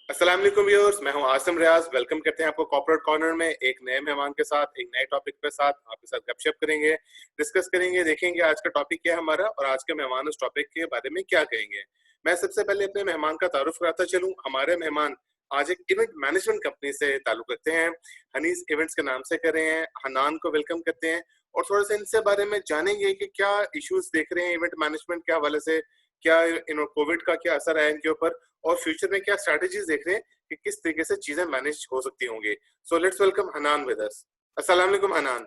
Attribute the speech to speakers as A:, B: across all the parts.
A: अस्सलाम वालेकुम व्यूअर्स, मैं हूं आसिम रियाज। वेलकम करते हैं आपको कॉर्पोरेट कॉर्नर में एक नए मेहमान के साथ, एक नए टॉपिक के साथ आपके साथ गपशप करेंगे, डिस्कस करेंगे, देखेंगे आज का टॉपिक क्या है हमारा और आज के मेहमान उस टॉपिक के बारे में क्या कहेंगे। मैं सबसे पहले अपने मेहमान का तारुफ कराता चलूं। हमारे मेहमान आज एक इवेंट मैनेजमेंट कंपनी से ताल्लुक रखते हैं, हनीज इवेंट्स के नाम से कर रहे हैं। हनान को वेलकम करते हैं और थोड़ा सा इनसे बारे में जानेंगे कि क्या इश्यूज देख रहे हैं इवेंट मैनेजमेंट के हवाले से, क्या कोविड का क्या असर है इनके ऊपर और फ्यूचर में क्या स्ट्रेटजीज देख रहे हैं कि किस तरीके से चीजें मैनेज हो सकती होंगी। So let's welcome Hanan with us. अस्सलाम वालेकुम हनान।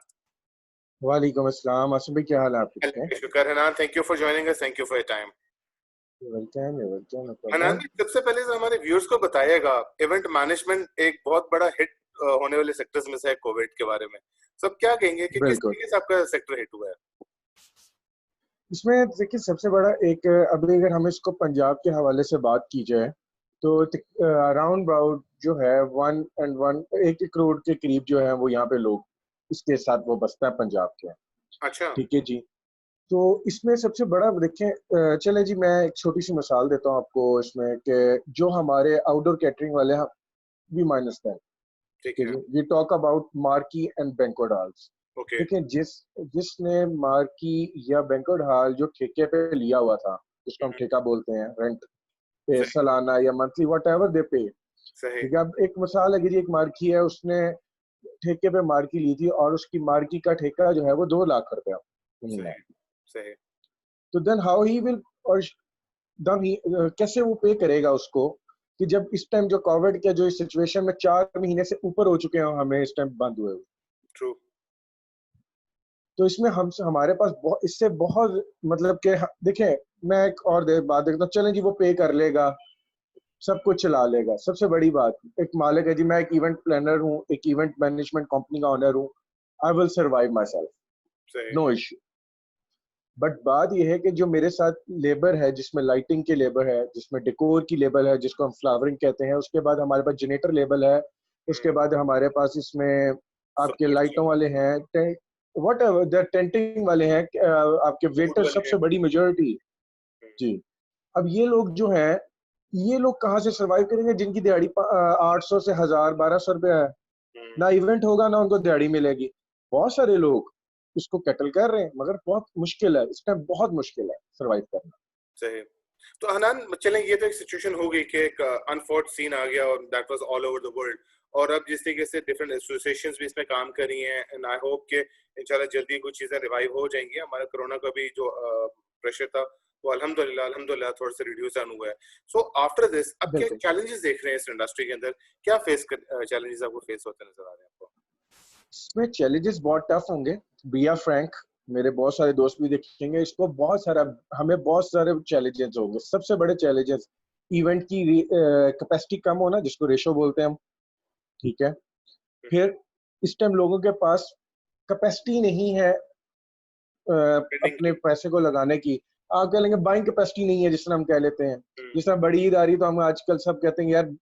B: वालेकुम अस्सलाम। आसिम भाई, क्या हाल है आपके? ठीक है,
A: शुक्र Hanan, thank you for joining us, thank you for your time.
B: Welcome welcome, no
A: Hanan
B: problem.
A: जी, सबसे पहले तो हमारे व्यूअर्स को बताइएगा, इवेंट मैनेजमेंट एक बहुत बड़ा हिट होने वाले सेक्टर्स में से है कोविड के बारे में। सब क्या कहेंगे कि किस
B: बिल्कुल।
A: तरीके से आपका सेक्टर हिट हुआ है?
B: इसमें देखिए, सबसे बड़ा एक अभी अगर हम इसको पंजाब के हवाले से बात की जाए तो अराउंड अबाउट जो है 1 करोड़ के करीब जो है वो यहाँ पे लोग इसके साथ वो बसता है पंजाब के।
A: अच्छा।
B: ठीक है जी। तो इसमें सबसे बड़ा देखें, चले जी, मैं एक छोटी सी मिसाल देता हूँ आपको इसमें कि जो हमारे आउटडोर कैटरिंग वाले हैं, वी माइनस दैट।
A: ठीक
B: ठीक
A: है।
B: है, we talk about marquee and banquet halls.
A: Okay.
B: देखिए, जिसने मार्की या बैंक्वेट हॉल जो ठेके पे लिया हुआ था, जिसको हम ठेका बोलते हैं, रेंट पे,
A: सही।
B: सालाना या मंथली, वट एवर दे पे।
A: सही।
B: ठीक है, अब एक मिसाल अगर एक मार्की है, उसने ठेके पे मार्की ली थी और उसकी मार्की का ठेका जो है वो 2 लाख रुपया महीना है।
A: सही। सही।
B: तो देन हाउ ही विल, और दम ही कैसे वो पे करेगा उसको, कि जब इस टाइम जो कोविड के जो इस सिचुएशन में 4 महीने से ऊपर हो चुके हैं हमें इस टाइम बंद हुए हुए।
A: ट्रू।
B: तो इसमें हम हमारे पास बहुत, इससे बहुत मतलब कि देखें, मैं एक और बात देखता हूँ, चलें जी, वो पे कर लेगा, सब कुछ चला लेगा। सबसे बड़ी बात, एक मालिक है जी, मैं एक इवेंट प्लानर हूँ, एक इवेंट मैनेजमेंट कंपनी का ओनर हूँ, I will survive myself,
A: सही।
B: No issue. बट बात यह है कि जो मेरे साथ लेबर है, जिसमें लाइटिंग की लेबर है, जिसमें डेकोर की लेबर है, जिसको हम फ्लावरिंग कहते हैं, उसके बाद हमारे पास जनरेटर लेबर है, उसके बाद हमारे पास इसमें आपके
A: सपोर्ट
B: लाइटों वाले हैं, वट एवर द टेंटिंग वाले हैं, आपके
A: फूड
B: वेटर,
A: वाले हैं।
B: सबसे बड़ी मेजोरिटी। जी। अब ये लोग जो हैं, ये लोग कहाँ से सरवाइव करेंगे जिनकी दिहाड़ी 800 से 1000 1200 रुपया है? ना इवेंट होगा ना उनको दिहाड़ी मिलेगी। बहुत सारे लोग इसको कैटल कर रहे हैं, मगर बहुत मुश्किल है इस टाइम, बहुत मुश्किल है सरवाइव करना।
A: सही। तो हनान, चलें, ये तो एक सिचुएशन हो गई कि एक अनफॉर्ट सीन आ गया और that was all over the world. और अब जिस तरीके से डिफरेंट एसोसिएशंस भी इसमें काम कर रही हैं, एंड आई होप कि इंशाल्लाह जल्दी कुछ चीजें रिवाइव हो जाएंगी। हमारा कोरोना का भी जो प्रेशर था वो अल्हम्दुलिल्लाह अल्हम्दुलिल्लाह थोड़ा सा रिड्यूस ऑन हुआ है। सो आफ्टर दिस अब क्या
B: बिल्कुल।
A: चैलेंजेस देख रहे हैं इस इंडस्ट्री के अंदर? क्या चैलेंजेस आपको फेस होते नजर आ रहे हैं आपको?
B: इसमें चैलेंजेस बहुत टफ होंगे, बी आर फ्रैंक। मेरे बहुत सारे दोस्त भी देखेंगे इसको, बहुत सारा, हमें बहुत सारे चैलेंजेस होंगे। सबसे बड़े चैलेंजेस, इवेंट की कैपेसिटी कम होना, जिसको रेशो बोलते हैं हम। ठीक है। फिर इस टाइम लोगों के पास कैपेसिटी नहीं है
A: ट्रेनिंग
B: अपने
A: की।
B: पैसे को लगाने की। आप कह लेंगे बाइंग कैपेसिटी नहीं है, जिस तरह हम कह लेते हैं। जिस तरह बड़ी ईद आ रही तो हम आजकल सब कहते हैं, यार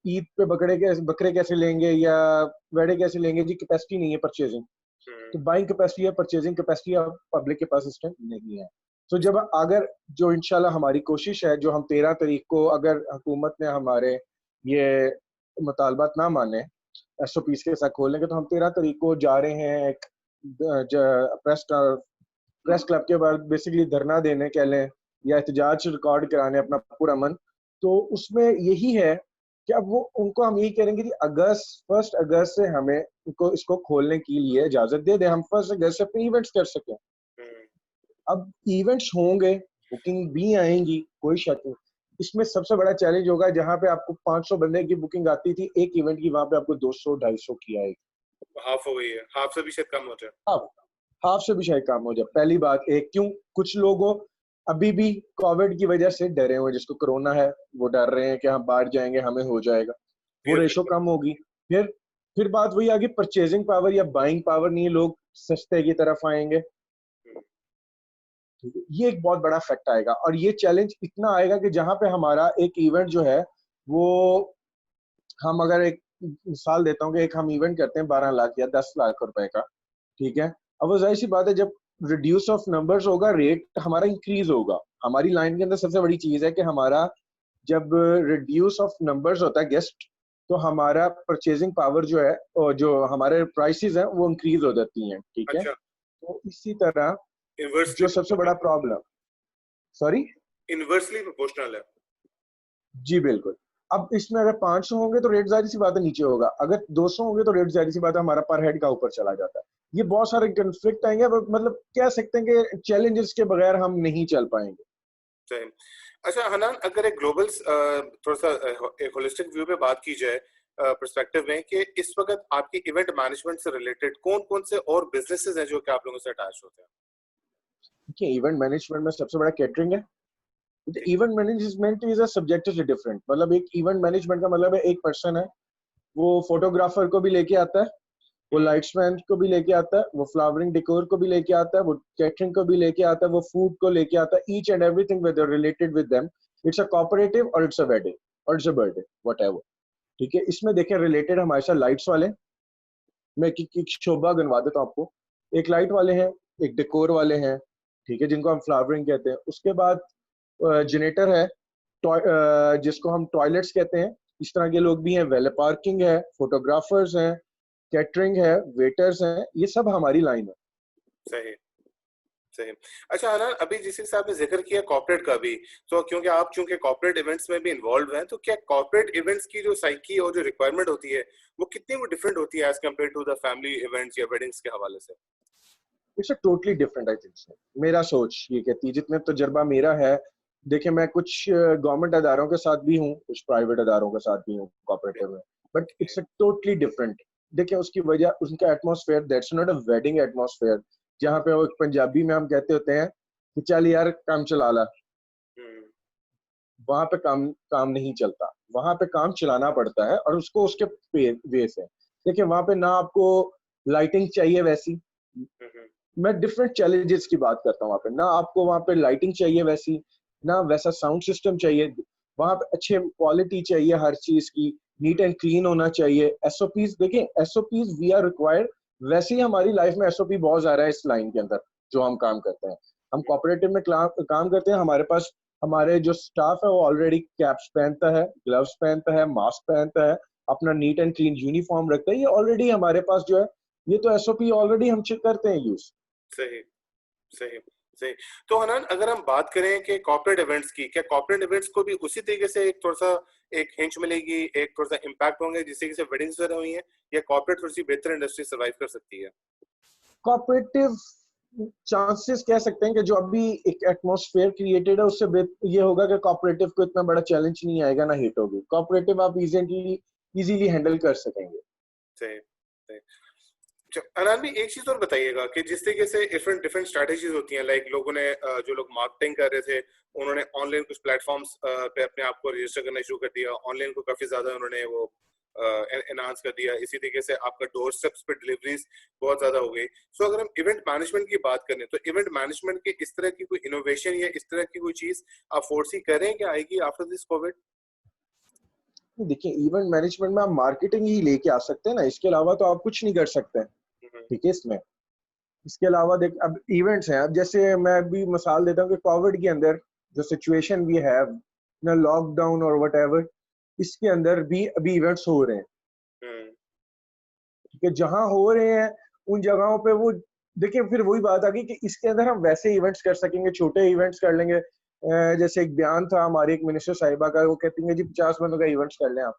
B: ईद पे बकरे कैसे लेंगे या वेड़े कैसे लेंगे जी, कैपेसिटी नहीं है परचेजिंग। तो बाइंग कैपेसिटी है, परचेजिंग कैपेसिटी पब्लिक के पास इस टाइम नहीं है। तो जब अगर जो इंशाल्लाह हमारी कोशिश है, जो हम 13 तारीख को, अगर हुकूमत ने हमारे ये मुतालबात ना माने, SOPs के साथ खोलने के, तो हम 13 तारीख को जा रहे हैं एक प्रेस प्रेस क्लब के बाद बेसिकली धरना देने कह लें, या एहतजाज रिकॉर्ड कराने अपना पूरा मन। तो उसमें यही है कि अब वो उनको हम यही करेंगे कि अगस्त 1 अगस्त से हमें उनको इसको खोलने के लिए इजाजत दे दे, हम 1 अगस्त से अपने इवेंट्स कर सकें। अब इवेंट्स होंगे, बुकिंग भी आएंगी, कोई शक नहीं। इसमें सबसे बड़ा चैलेंज होगा, जहां पे आपको 500 बंदे की बुकिंग आती थी एक इवेंट की, वहां पे आपको 200 250 की आएगी।
A: हाफ हो गई है, हाफ से भी शायद कम हो जाए।
B: अब हाफ से भी शायद काम हो जाए। पहली बात, एक क्यों, कुछ लोगों अभी भी कोविड की वजह से डरे हुए, जिसको कोरोना है, वो डर रहे हैं कि हम बाहर जाएंगे हमें हो जाएगा, वो
A: फिर
B: रेशो कम होगी। फिर बात वही आगे, परचेजिंग पावर या बाइंग पावर नहीं, लोग सस्ते की तरफ आएंगे। ये एक बहुत बड़ा फैक्ट आएगा, और ये चैलेंज इतना आएगा कि जहां पे हमारा एक इवेंट जो है वो, हम अगर एक मिसाल देता हूँ कि एक हम इवेंट करते हैं 12 लाख या 10 लाख रुपए का। ठीक है। अब वो जाहिर सी बात है, जब रिड्यूस ऑफ नंबर्स होगा, रेट हमारा इंक्रीज होगा। हमारी लाइन के अंदर सबसे बड़ी चीज है कि हमारा जब रिड्यूस ऑफ नंबर्स होता है गेस्ट, तो हमारा परचेजिंग पावर जो है और जो हमारे प्राइसेस हैं वो इंक्रीज हो जाती हैं, ठीक है।
A: अच्छा,
B: तो इसी तरह
A: इनवर्सली
B: जो सबसे बड़ा प्रॉब्लम, सॉरी,
A: इनवर्सली प्रोपोर्शनल है।
B: जी बिल्कुल। अब इसमें अगर 500 होंगे तो रेट जाहिर सी बात है नीचे होगा, अगर 200 होंगे तो रेट जाहिर सी बात है हमारा पर हेड का ऊपर चला जाता है। ये बहुत सारे कन्फ्लिक्ट आएंगे, मतलब कह सकते हैं कि चैलेंजेस के बगैर हम नहीं चल पाएंगे।
A: सही। अच्छा हनान, अगर एक ग्लोबल थोड़ा सा एक होलिस्टिक व्यू पे बात की जाए पर्सपेक्टिव में, कि इस वक्त आपके इवेंट मैनेजमेंट से रिलेटेड कौन कौन से और बिजनेसेस हैं जो कि आप लोगों से अटैच होते हैं?
B: देखिए, इवेंट मैनेजमेंट में सबसे बड़ा कैटरिंग है।
A: ठीक।
B: Event management is a subjectively different, मतलब एक इवेंट मैनेजमेंट का मतलब है एक पर्सन है, वो फोटोग्राफर को भी लेके आता है, वो लाइट्समैन को भी लेके आता है, वो फ्लावरिंग डेकोर को भी लेके आता है, वो कैटरिंग को भी लेके आता है, वो फूड को लेके आता है, each and everything with related with them. It's a cooperative और इट्स अ वेडिंग और इट्स अ बर्थडे, व्हाटएवर, ठीक है। इसमें देखें रिलेटेड हमारे साथ लाइट्स वाले, मैं एक शोभा गिनवा देता हूँ आपको। एक लाइट वाले हैं, एक डेकोर वाले हैं, ठीक है, जिनको हम फ्लावरिंग कहते हैं। उसके बाद जनरेटर है, जिसको हम टॉयलेट्स कहते हैं, इस तरह के लोग भी हैं। वेले पार्किंग है, फोटोग्राफर्स हैं, कैटरिंग है, वेटर्स हैं, ये सब हमारी लाइन है।
A: सही, सही। अच्छा हनान, अभी जिस हिसाब से आपने जिक्र किया कॉर्पोरेट का भी, तो क्योंकि आप चूंकि कॉर्पोरेट इवेंट्स में भी इन्वॉल्व हैं, तो क्या कॉर्पोरेट इवेंट्स की जो साइकी और जो रिक्वायरमेंट होती है वो कितनी वो डिफरेंट होती है as compare to the family events या वेडिंग्स के हवाले से?
B: It's totally different, I think so. मेरा सोच ये कहती है, जितने तजर्बा मेरा है, देखिए मैं कुछ गवर्नमेंट अदारों के साथ भी हूँ, कुछ प्राइवेट अदारों के साथ भी हूँ कॉर्पोरेटिव में, but it's a totally different. देखिए उसकी वजह, उनका atmosphere, that's not a wedding atmosphere, जहाँ पे वो पंजाबी में हम कहते होते हैं कि चल यार काम चला ला।
A: हम्म।
B: वहां पे काम काम नहीं चलता, वहां पे काम चलाना पड़ता है, और उसको उसके वे से। देखिए वहां पे ना आपको लाइटिंग चाहिए वैसी,
A: हम्म।
B: मैं डिफरेंट चैलेंजेस की बात करता हूँ वहाँ पे, ना आपको वहाँ पे लाइटिंग चाहिए वैसी, ना वैसा साउंड सिस्टम चाहिए। वहाँ पे अच्छे क्वालिटी चाहिए हर चीज की, नीट एंड क्लीन होना चाहिए। एसओपीज, देखिए एसओपीज वी आर रिक्वायर्ड, वैसे ही हमारी लाइफ में एसओपी बहुत ज्यादा है इस लाइन के अंदर जो हम काम करते हैं। हम कोऑपरेटिव में काम करते हैं, हमारे पास हमारे जो स्टाफ है वो ऑलरेडी कैप्स पहनता है, ग्लव्स पहनता है, मास्क पहनता है, अपना नीट एंड क्लीन यूनिफॉर्म रखता है। ये ऑलरेडी हमारे पास जो है, ये तो एसओपी ऑलरेडी हम चेक करते हैं यूज।
A: सही, सही, सही। तो हनान, अगर हम बात करें कि कॉर्पोरेट इवेंट्स की, क्या कॉर्पोरेट इवेंट्स को भी उसी तरीके से एक थोड़ा सा एक हिंच मिलेगी, एक थोड़ा सा इम्पैक्ट होंगे जिस तरीके से वेडिंग्स वगैरह हुई हैं, या कॉर्पोरेट थोड़ी सी बेहतर इंडस्ट्री सर्वाइव कर सकती है?
B: कॉपरेटिव चांसेस कह सकते हैं कि जो अभी एक एटमॉस्फेयर क्रिएटेड है उससे ये होगा कि कॉपरेटिव को इतना बड़ा चैलेंज नहीं आएगा, ना हिट होगी। कॉपरेटिव आप इजीली हैंडल कर सकेंगे।
A: सही, सही। अच्छा, अनान भी एक चीज और बताइएगा कि जिस तरीके से डिफरेंट डिफरेंट स्ट्रैटेजीज होती हैं, लाइक लोगों ने जो लोग मार्केटिंग कर रहे थे उन्होंने ऑनलाइन कुछ प्लेटफॉर्म्स पे अपने आप को रजिस्टर करना शुरू कर दिया, ऑनलाइन को काफी ज्यादा उन्होंने वो एनहांस कर दिया। इसी तरीके से आपका डोर स्टेप्स पे डिलीवरीज बहुत ज्यादा हो गई। सो अगर हम इवेंट मैनेजमेंट की बात करें तो इवेंट मैनेजमेंट के इस तरह की कोई इनोवेशन या इस तरह की कोई चीज आप फोर्सी कर रहे हैं कि आएगी आफ्टर दिस कोविड?
B: देखिए इवेंट मैनेजमेंट में आप मार्केटिंग ही लेके आ सकते हैं ना, इसके अलावा तो आप कुछ नहीं कर सकते हैं, ठीक है। इसमें इसके अलावा देख, अब इवेंट्स हैं, अब जैसे मैं अभी मिसाल देता हूँ कि कोविड के अंदर जो सिचुएशन वी हैव ना, लॉकडाउन और वट, इसके अंदर भी अभी इवेंट्स हो रहे हैं, ठीक है। जहां हो रहे हैं उन जगहों पे वो, देखिए फिर वही बात आ गई कि इसके अंदर हम वैसे इवेंट्स कर सकेंगे, छोटे इवेंट्स कर लेंगे। जैसे एक बयान था हमारी एक मिनिस्टर साहिबा का, वो कहती है जी 50 बंदों का इवेंट्स कर लें आप,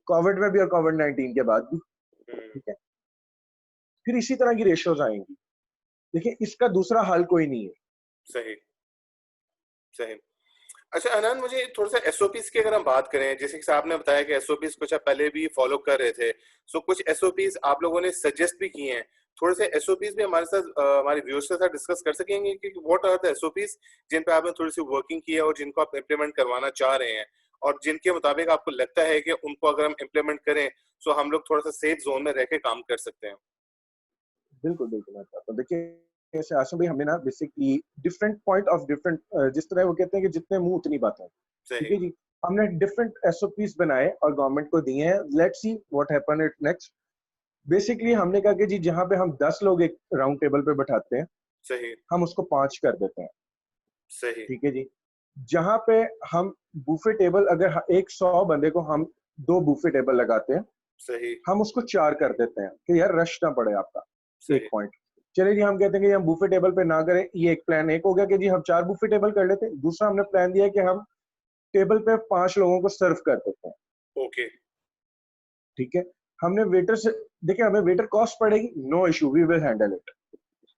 B: कोविड में भी और कोविड-19 के बाद भी, ठीक है। फिर इसी तरह की रेशियोज आएंगी। देखिए इसका दूसरा हल कोई नहीं है।
A: सही, सही। अच्छा अनंत, मुझे थोड़ा सा एसओपीज की अगर हम बात करें, जैसे कि आपने बताया कि एसओपीज कुछ आप पहले भी फॉलो कर रहे थे, सो कुछ एसओपीज आप लोगों ने सजेस्ट भी किए हैं। थोड़े से एसओपीज भी हमारे साथ हमारे व्यूअर्स के साथ डिस्कस कर सकेंगे कि व्हाट आर द एसओपीज जिन पे आपने थोड़ी सी वर्किंग की है और जिनको आप इम्प्लीमेंट करवाना चाह रहे हैं, और जिनके मुताबिक आपको लगता है कि उनको अगर हम इम्प्लीमेंट करें तो हम लोग थोड़ा सा सेफ जोन में रह के काम कर सकते हैं?
B: बिल्कुल बिल्कुल, मैं बताता हूँ। देखिए जैसे आशु भाई, हमने ना basically different point of different, जिस तरह वो कहते हैं कि जितने मुंह उतनी बातें, ठीक
A: सही।
B: है जी। हमने डिफरेंट एसओपीज बनाए और गवर्नमेंट को दिए हैं। Let's see what happen it next. Basically हमने कहा कि जी जहां पे हम 10 लोग एक राउंड टेबल पे बैठाते हैं,
A: सही।
B: हम उसको 5 कर देते हैं,
A: सही।
B: ठीक है जी। जहाँ पे हम बूफे टेबल, अगर एक 100 बंदे को हम 2 बूफे टेबल लगाते हैं,
A: सही
B: हम उसको 4 कर देते हैं कि यार रश ना पड़े आपका। एक
A: सही
B: पॉइंट, चलिए जी हम कहते हैं कि हम बूफे टेबल पे ना करें, ये एक प्लान एक हो गया कि जी हम 4 बूफे टेबल कर लेते हैं। दूसरा हमने प्लान दिया कि हम टेबल पे 5 लोगों को सर्व कर देते हैं।
A: ओके
B: ठीक है, हमने वेटर से, देखिए हमें वेटर कॉस्ट पड़ेगी, no issue, we will handle it.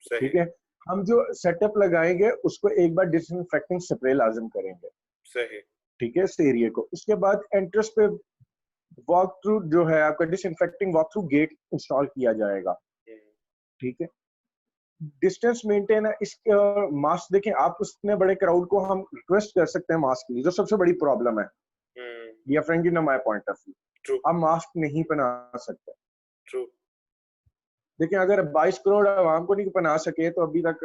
A: सही
B: ठीक है, हम जो सेटअप लगाएंगे उसको एक बार डिसइंफेक्टिंग स्प्रे लाजिम करेंगे।
A: सही
B: ठीक है, इस एरिया को। उसके बाद एंट्रेंस पे वॉक थ्रू जो है आपका, disinfecting walk through gate install किया जाएगा।
A: हम्म,
B: ठीक है, डिस्टेंस मेंटेन है। इस मास्क देखें आप, उतने बड़े क्राउड को हम रिक्वेस्ट कर सकते हैं मास्क के लिए, जो सबसे बड़ी प्रॉब्लम है,
A: हम्म,
B: या फ्रेंकली ना my point of view,
A: true
B: आप मास्क नहीं पहना सकते।
A: ट्रू
B: देखिए अगर 22 करोड़ आवाम को नहीं पहना सके तो अभी तक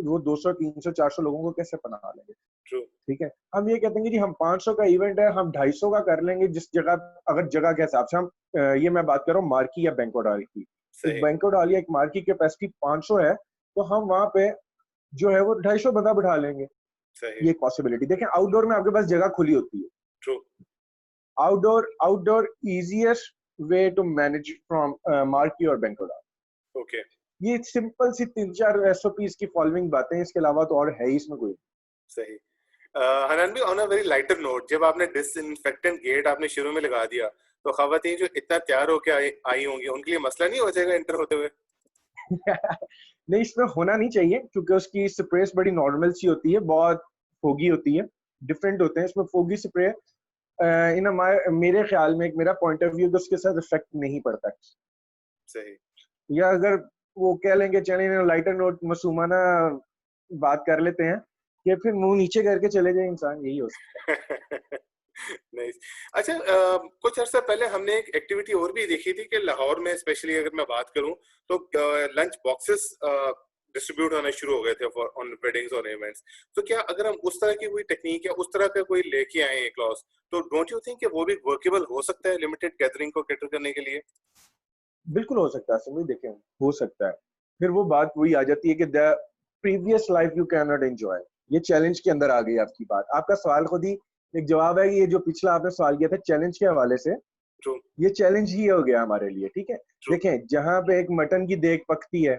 B: वो 200 300 400 लोगों को कैसे पहना लेंगे।
A: ट्रू
B: ठीक है, हम ये कहते हैं कि जी हम 500 का इवेंट है, हम 250 का कर लेंगे। जिस जगह, अगर जगह के हिसाब से हम ये मैं बात कर रहा हूँ मार्की या बैंक्वेट हॉल की, एक
A: सही
B: बैंक्वेट हॉल या एक मार्की की कैपेसिटी 500 है, तो हम वहां पे जो है वो 250 बंदा बिठा लेंगे।
A: सही
B: ये एक पॉसिबिलिटी। देखें आउटडोर में आपके पास जगह खुली होती है।
A: True
B: outdoor easiest way to manage from marquee और बैंक्वेट हॉल।
A: ओके
B: ये सिंपल सी 3-4 एसओपीज की फॉलोइंग बातें हैं, इसके अलावा तो और है ही इसमें कोई।
A: सही हनान भी on a very lighter note, जब आपने डिसइंफेक्टेंट गेट आपने शुरू में लगा दिया तो खवातीन जो इतना तैयार होके आई होंगी उनके लिए मसला नहीं हो जाएगा एंटर होते हुए?
B: नहीं, इसमें होना नहीं चाहिए क्योंकि उसकी स्प्रेस बड़ी नॉर्मल सी होती है, बहुत फोगी होती है, डिफरेंट होते हैं इसमें फोगी स्प्रे। इन मेरे ख्याल में, एक मेरा पॉइंट ऑफ व्यू, तो उसके साथ इफेक्ट नहीं पड़ता है।
A: सही
B: या अगर वो कह लेंगे चले लाइटर नोट मासूमाना बात कर लेते हैं कि फिर मुंह नीचे करके चले जाए इंसान, यही हो सकता
A: नाइस। अच्छा कुछ अर्सा पहले हमने एक एक्टिविटी और भी देखी थी कि लाहौर में स्पेशली अगर मैं बात करूं तो लंच बॉक्सेस डिस्ट्रीब्यूट होने शुरू हो गए थे फॉर ऑन वेडिंग्स और इवेंट्स। तो क्या अगर हम उस तरह की कोई टेक्निक या उस तरह का कोई लेके आए एक क्लॉज, तो डोंट यू थिंक कि वो भी वर्केबल हो सकता है लिमिटेड गैदरिंग को कैटर करने के लिए?
B: है। बिल्कुल हो सकता है, समझ देखें, हो सकता है। फिर वो बात वही आ जाती है कि the previous life you can not enjoy. ये चैलेंज के अंदर आ गई आपकी बात। आपका सवाल खुद ही एक जवाब है। ये जो पिछला आपने सवाल किया था चैलेंज के हवाले से,
A: ट्रू
B: ये चैलेंज ही हो गया हमारे लिए। ठीक है,
A: ट्रू
B: देखें जहां पे एक मटन की देग पकती है,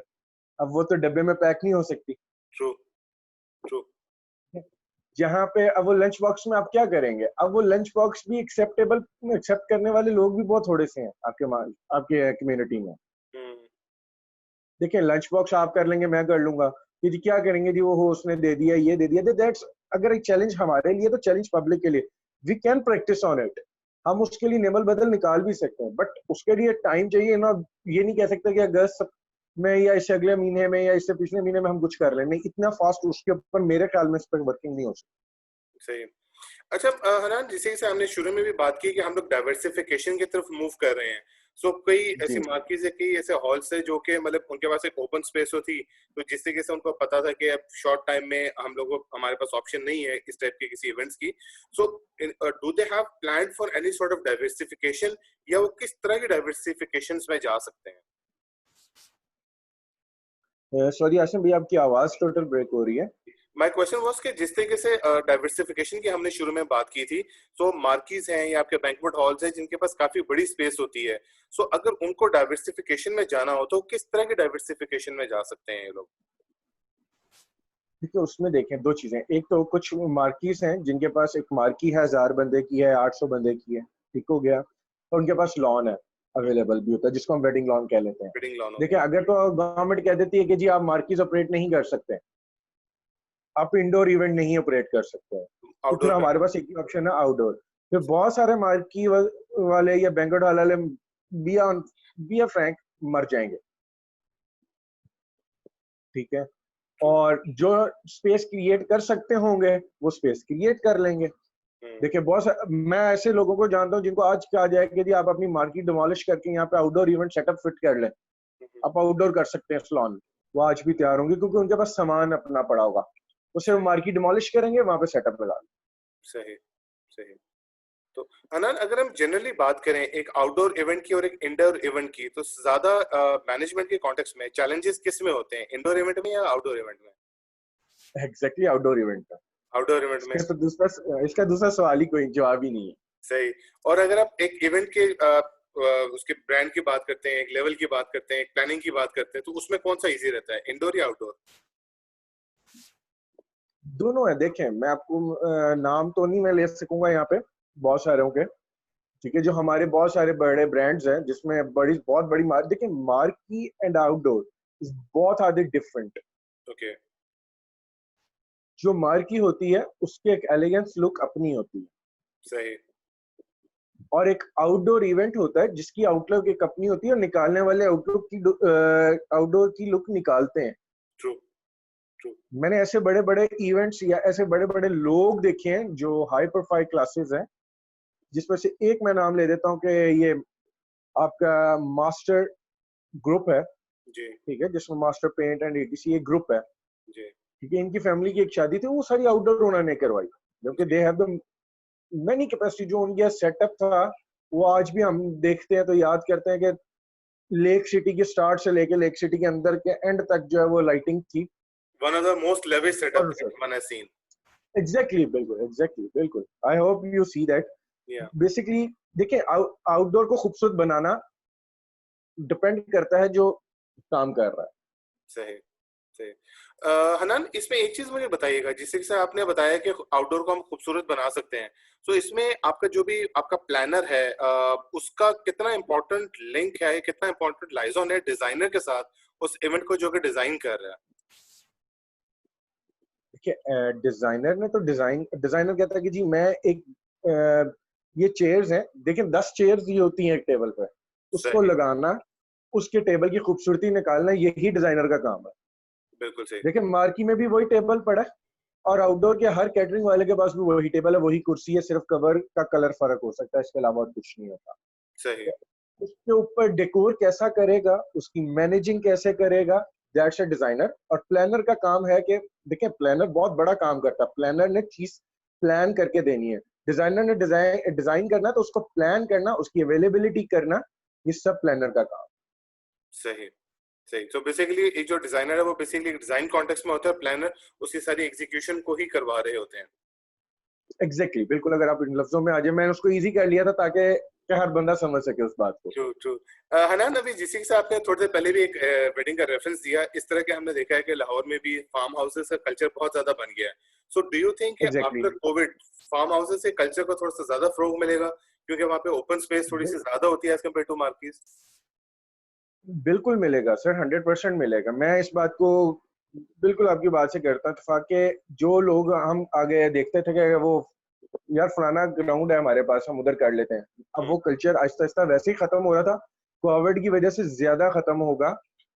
B: अब वो तो डब्बे में पैक नहीं हो सकती।
A: ट्रू ट्रू
B: जहां पे अब वो लंच बॉक्स में आप क्या करेंगे, अब वो लंच बॉक्स भी एक्सेप्ट करने वाले लोग भी बहुत थोड़े से हैं आपके कम्युनिटी में।
A: हम्म
B: देखिए लंच बॉक्स आप कर लेंगे, मैं कर लूंगा, कि जी क्या करेंगे जी, वो उसने दे दिया, ये दे दिया, दैट्स, अगर एक चैलेंज हमारे लिए तो चैलेंज पब्लिक के लिए, we can practice on it. हम उसके लिए नेमल बदल निकाल भी सकते हैं, बट उसके लिए टाइम चाहिए ना। ये नहीं कह सकते कि अगस्त में या इससे अगले महीने में या इससे पिछले महीने में हम कुछ कर लें, नहीं, इतना फास्ट उसके ऊपर मेरे ख्याल में इस पर वर्किंग नहीं हो सकती।
A: सही। अच्छा हनान, जैसे हमने शुरू में भी बात की कि हम लोग डाइवर्सिफिकेशन की तरफ मूव कर रहे हैं। सो कई ऐसी
B: जी
A: मार्केट है, कई ऐसे हॉल्स है जो कि मतलब उनके पास एक ओपन स्पेस होती, तो जिस तरीके से उनको पता था कि अब शॉर्ट टाइम में हम लोगों हमारे पास ऑप्शन नहीं है इस टाइप के किसी इवेंट्स की। So do they have plan for any sort of diversification, या वो किस तरह की डाइवर्सिफिकेशन में जा सकते हैं?
B: सॉरी आसिम भाई, आपकी आवाज टोटल ब्रेक हो रही है।
A: माय क्वेश्चन वाज कि जिस तरीके से डाइवर्सिफिकेशन की हमने शुरू में बात की थी, तो मार्कीज हैं या आपके बैंक्वेट हॉल्स हैं जिनके पास काफी बड़ी स्पेस होती है, सो अगर उनको डाइवर्सिफिकेशन में जाना हो तो किस तरह की डाइवर्सिफिकेशन में जा सकते हैं ये लोग?
B: देखिए उसमें देखें दो चीजें, एक तो कुछ मार्कीज हैं जिनके पास एक मार्की है 1000 बंदे की है, 800 बंदे की है, ठीक हो गया, और उनके पास लॉन है, अवेलेबल भी होता है, जिसको हम वेडिंग लॉन कह लेते हैं।
A: बिडिंग लॉन
B: देखिए
A: होता
B: अगर तो गवर्नमेंट कह देती है कि जी आप मार्कीज ऑपरेट नहीं कर सकते, आप इंडोर इवेंट नहीं ऑपरेट कर सकते हैं,
A: है,
B: तो फिर
A: आउटडोर
B: हमारे
A: करना।
B: पास एक ही ऑप्शन है आउटडोर। फिर बहुत सारे मार्की वाले या बैंक्वेट हॉल वाले बी फ्रैंक मर जाएंगे। ठीक है,
A: ट्रू
B: और जो स्पेस क्रिएट कर सकते होंगे वो स्पेस क्रिएट कर लेंगे।
A: हम्म
B: देखिए मैं ऐसे लोगों को जानता हूँ जिनको आज कहा जाए कि जी आप अपनी मार्केट डिमोलिश करके यहाँ पे आउटडोर इवेंट सेटअप फिट कर लें,
A: हम्म,
B: आप आउटडोर कर सकते हैं स्लॉन, वो आज भी तैयार होंगे क्योंकि उनके पास सामान अपना पड़ा होगा। उसे वो
A: सही
B: मार्केट डिमोलिश करेंगे, वहां पे सेटअप लगा
A: सही सही। तो अनन, अगर हम जनरली बात करें एक आउटडोर इवेंट की और एक इंडोर इवेंट की, तो ज्यादा मैनेजमेंट के कॉन्टेक्स्ट में चैलेंजेस किस में होते हैं, इंडोर इवेंट में या आउटडोर इवेंट में?
B: एग्जैक्टली आउटडोर इवेंट का।
A: आउटडोर इवेंट में।
B: इसका दूसरा सवाल ही कोई जवाब ही नहीं है।
A: सही। और अगर आप एक इवेंट के उसके ब्रांड की बात करते हैं, एक लेवल की बात करते हैं, एक प्लानिंग की बात करते हैं, तो उसमें कौन सा इजी रहता है, इंडोर या आउटडोर?
B: दोनों है। देखें, मैं आपको नाम तो नहीं मैं ले सकूंगा यहाँ पे बहुत सारे के, ठीक है, जो हमारे बहुत सारे बड़े ब्रांड्स हैं जिसमें बहुत बड़ी देखिए, मार्की एंड आउटडोर इज बहुत आर डिफरेंट।
A: ओके।
B: जो मार्की होती है उसकी एक एलिगेंस लुक अपनी होती है,
A: सही।
B: और एक आउटडोर इवेंट होता है जिसकी आउटलुक एक अपनी होती है, और निकालने वाले आउटडोर की लुक निकालते हैं।
A: True true.
B: मैंने ऐसे बड़े बड़े इवेंट्स या ऐसे बड़े बड़े लोग देखे हैं जो हाई प्रोफाइल क्लासेस हैं, जिसमें से एक मैं नाम ले देता हूँ कि ये आपका मास्टर ग्रुप है,
A: जी
B: ठीक है, जिसमें मास्टर पेंट एंड एटीसी एक ग्रुप है,
A: जी
B: ठीक है। इनकी फैमिली की एक शादी थी, वो सारी आउटडोर उन्होंने करवाई, क्योंकि they have the many capacity. जो उनका सेटअप था वो आज भी हम देखते हैं तो याद करते हैं कि लेक सिटी के स्टार्ट से लेके लेक सिटी के अंदर के एंड तक जो है वो लाइटिंग थी।
A: One of the most lavish setup
B: और
A: that one has seen.
B: Exactly, बिल्कुल I hope you see that.
A: या
B: बेसिकली देखिए, आउटडोर को खूबसूरत बनाना डिपेंड करता है जो काम कर रहा है।
A: सही सही। हनान, इसमें एक चीज मुझे बताइएगा, जिससे कि आपने बताया कि आउटडोर को हम खूबसूरत बना सकते हैं, तो इसमें आपका जो भी आपका प्लानर है उसका कितना इम्पोर्टेंट लिंक है, कितना इम्पोर्टेंट लाइजन है डिजाइनर के साथ उस इवेंट को जो कि डिजाइन कर रहा है?
B: देखिए, डिजाइनर ने तो डिजाइनर कहता है कि जी मैं एक ये चेयर्स हैं, देखिए 10 चेयर्स ही होती हैं एक टेबल पर, उसको
A: सही।
B: लगाना, उसके टेबल की खूबसूरती निकालना, यही डिजाइनर का काम है।
A: बिल्कुल सही।
B: देखिए, मार्की में भी वही टेबल पड़ा है, और आउटडोर के हर कैटरिंग वाले के पास भी वही टेबल है, वही कुर्सी है, सिर्फ कवर का कलर फर्क हो सकता है, इसके अलावा और कुछ नहीं होता।
A: सही।
B: उसके ऊपर डेकोर कैसा करेगा, उसकी मैनेजिंग कैसे करेगा, दैट्स अ डिजाइनर। और प्लानर का काम है कि देखिए, प्लानर बहुत बड़ा काम करता है, प्लानर ने चीज प्लान करके देनी है। डिजाइनर ने डिजाइन करना, तो उसको प्लान करना, उसकी अवेलेबिलिटी करना, ये सब प्लानर का काम।
A: सही सही। तो बेसिकली एक जो डिजाइनर है वो बेसिकली डिजाइन कॉन्टेक्स्ट में होता है, प्लानर उसकी सारी एग्जीक्यूशन को ही करवा रहे होते हैं।
B: एग्जैक्टली, बिल्कुल। अगर आप इन लफ्जों में आ जाए, मैंने उसको इजी कर लिया था ताकि हर बंदा समझ सके उस बात को।
A: True true. हनान, अभी जिसी से आपने थोड़ी देर पहले भी एक वेडिंग का रेफरेंस दिया, इस तरह के हमने देखा है कि लाहौर में भी फार्म हाउसेस का कल्चर बहुत ज्यादा बन गया है। सो डू यू थिंक कि
B: exactly
A: after covid farm houses से कल्चर को थोड़ा सा ज्यादा फ्रोग मिलेगा, क्योंकि वहाँ पे ओपन स्पेस थोड़ी सी ज्यादा होती है एज कम्पेयर टू मार्केट?
B: बिल्कुल मिलेगा सर, 100% मिलेगा। मैं इस बात को बिल्कुल आपकी बात से करता हूँ इत्तेफाक के। जो लोग हम आगे देखते थे कि वो यार फलाना ग्राउंड है हमारे पास, हम उधर कर लेते हैं, अब वो कल्चर आहिस्ता आहिस्ता वैसे ही खत्म हो रहा था, कोविड की वजह से ज्यादा खत्म होगा,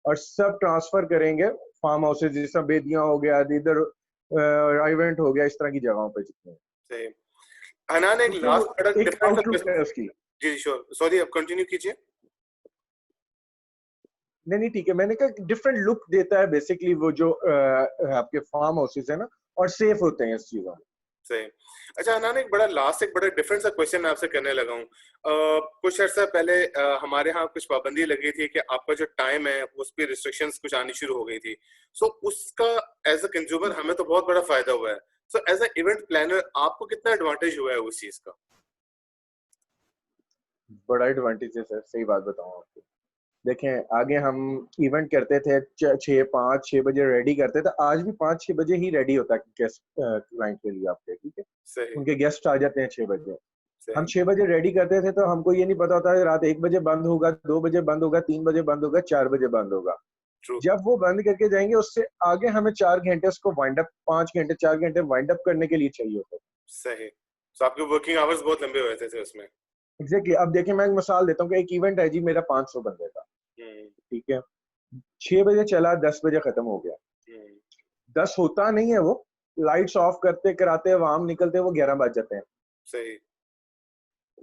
B: और सब ट्रांसफर करेंगे फार्म हाउसेज, जैसा बेदियां हो गया, इधर इवेंट हो गया, इस तरह की जगहों पे जितने हैं।
A: सही। हनान, एक
B: क्योंकि वो
A: लास्ट बड़ा
B: एक
A: डिफरेंट सा
B: आउटलुक है
A: क्वेश्चन।
B: उसकी।
A: जी श्योर, सॉरी, आप कंटिन्यू कीजिए।
B: नहीं ठीक है, मैंने कहा डिफरेंट लुक देता है बेसिकली वो जो आपके फार्म हाउसेज है ना, और सेफ होते हैं इस चीजों में।
A: सही। अच्छा हनान, एक बड़ा लास्ट एक बड़ा डिफरेंट सा क्वेश्चन मैं आपसे करने लगा हूँ। कुछ अर्सा पहले हमारे यहाँ कुछ पाबंदी लगी थी कि आपका जो टाइम है उस पर रिस्ट्रिक्शंस कुछ आनी शुरू हो गई थी। सो उसका एज अ कंज्यूमर हमें तो बहुत बड़ा फायदा हुआ है। So as a event planner आपको कितना एडवांटेज हुआ है उस चीज का?
B: बड़ा एडवांटेज है सर, सही बात बताऊं आपको। देखें, आगे हम इवेंट करते थे 5-6 बजे रेडी करते थे, आज भी 5-6 बजे ही रेडी होता है गेस्ट क्लाइंट के लिए आपके, ठीक है।
A: सही
B: उनके गेस्ट आ जाते हैं 6 बजे। हम
A: सही।
B: 6 बजे रेडी करते थे, तो हमको ये नहीं पता होता है रात 1 बजे बंद होगा, 2 बजे बंद होगा, 3 बजे बंद होगा, 4 बजे बंद होगा।
A: ट्रू।
B: जब वो बंद करके जाएंगे, उससे आगे हमें 4 घंटे उसको वाइंड अप, 5 घंटे 4 घंटे वाइंड अप करने के लिए चाहिए होता है।
A: सही। सो आपके वर्किंग आवर्स बहुत लंबे हुए थे उसमें।
B: एग्जैक्टली। अब देखिए, मैं एक मिसाल देता हूँ कि एक इवेंट है जी मेरा 500 बंदे का,
A: हम्म
B: ठीक है, 6 बजे चला, 10 बजे खत्म हो गया।
A: हम्म।
B: 10 होता नहीं है वो, लाइट्स ऑफ करते कराते वहां निकलते वो 11 बज जाते हैं।
A: सही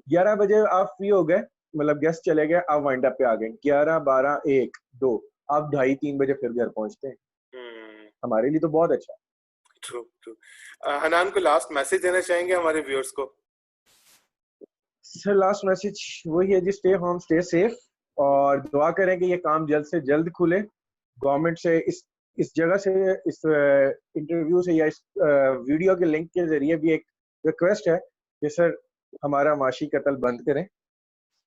B: 11 बजे आप फ्री हो गए, मतलब गेस्ट चले गए, आप वाइंड अप पे आ गए, 11, 12, 1, 2, आप 2:30-3 बजे फिर घर पहुंचते हैं।
A: हम्म।
B: हमारे लिए तो बहुत अच्छा।
A: True true. हनान को लास्ट मैसेज देना चाहेंगे हमारे व्यूअर्स को?
B: सर लास्ट मैसेज वही है जी, स्टे होम, स्टे सेफ, और दुआ करें कि ये काम जल्द से जल्द खुले। गवर्नमेंट से इस इस जगह से, इस इंटरव्यू से या इस वीडियो के लिंक के जरिए भी एक रिक्वेस्ट है कि सर हमारा माशी कत्ल बंद करें,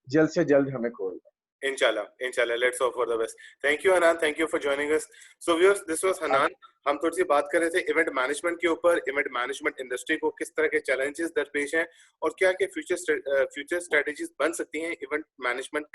B: जल्द से जल्द हमें खोल दें।
A: Inshallah, let's hope for the best. Thank you, Hanan. Thank you for joining us. So, viewers, this was Hanan. हम थोड़ी सी बात कर रहे थे इवेंट मैनेजमेंट के ऊपर, इवेंट मैनेजमेंट इंडस्ट्री को किस तरह के चैलेंजेस दरपेश हैं और क्या क्या फ्यूचर स्ट्रेटजीज बन सकती हैं इवेंट मैनेजमेंट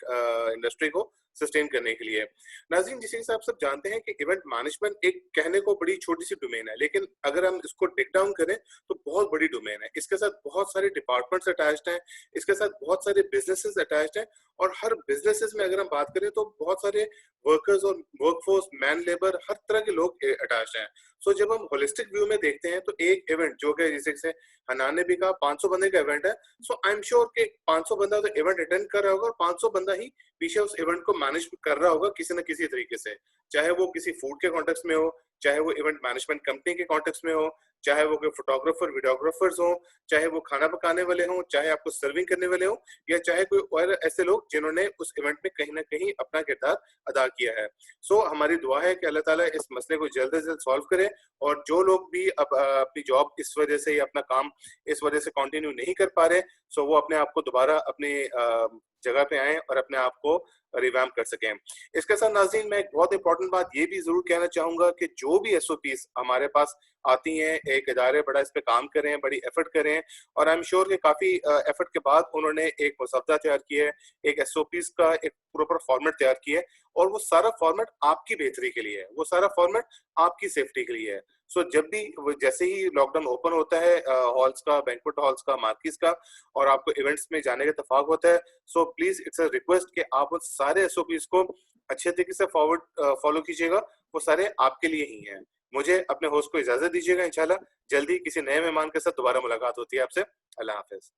A: इंडस्ट्री को सस्टेन करने के लिए। नाज़रीन, जिस हिसाब से आप जानते हैं कि इवेंट मैनेजमेंट एक कहने को बड़ी छोटी सी डोमेन है, लेकिन अगर हम इसको डिग डाउन करें तो बहुत बड़ी डोमेन है। इसके साथ बहुत सारे डिपार्टमेंट्स अटैच्ड हैं, इसके साथ बहुत सारे बिजनेसेस अटैच्ड हैं, और हर बिजनेसेस में अगर हम बात करें तो बहुत सारे वर्कर्स और वर्कफोर्स, मैन लेबर, हर तरह के लोग अटैच्ड हैं। सो जब हम होलिस्टिक व्यू में देखते हैं तो एक इवेंट जो कि जैसे से हनान ने भी कहा 500 बंदे का इवेंट है, सो आई एम श्योर कि 500 बंदा तो इवेंट अटेंड कर रहा होगा और 500 बंदा ही पीछे उस इवेंट को मैनेज कर रहा होगा किसी न किसी तरीके से, चाहे वो किसी फूड के कॉन्टेक्स्ट में हो, चाहे वो इवेंट मैनेजमेंट कंपनी के कॉन्टेक्स्ट में हो, चाहे वो कोई फोटोग्राफर वीडियोग्राफर्स हो, चाहे वो खाना पकाने वाले हों, चाहे आपको सर्विंग करने वाले हों, या चाहे कोई और ऐसे लोग जिन्होंने उस इवेंट में कहीं ना कहीं अपना किरदार अदा किया है। सो हमारी दुआ है कि अल्लाह ताला इस मसले को जल्द से जल्द सॉल्व करे, और जो लोग भी अब अपनी जॉब इस वजह से या अपना काम इस वजह से कंटिन्यू नहीं कर पा रहे, सो वो अपने आप को दोबारा अपनी जगह पे आए और अपने आप को रिवैम्प कर सकें। इसके साथ नाज़रीन, मैं एक बहुत इंपॉर्टेंट बात ये भी जरूर कहना चाहूंगा कि जो भी एसओपीज हमारे पास आती हैं, एक इदारे बड़ा इस पे काम कर रहे हैं, बड़ी एफर्ट कर रहे हैं, और आई एम श्योर कि काफी एफर्ट के बाद उन्होंने एक मसवदा तैयार किया है, एक एसओपीज का एक प्रॉपर फॉर्मेट तैयार किया है, और वो सारा फॉर्मेट आपकी बेहतरी के लिए है, वो सारा फॉर्मेट आपकी सेफ्टी के लिए है। सो जब भी जैसे ही लॉकडाउन ओपन होता है, हॉल्स का, बैंक्वेट हॉल्स का, मार्किस का, और आपको इवेंट्स में जाने का इत्तेफाक होता है, so please it's a request कि आप उन सारे एसओपीज को अच्छे तरीके से फॉलो कीजिएगा, वो सारे आपके लिए ही हैं। मुझे अपने होस्ट को इजाजत दीजिएगा, इंशाल्लाह जल्दी किसी नए मेहमान के साथ दोबारा मुलाकात होती है आपसे। अल्लाह हाफिज।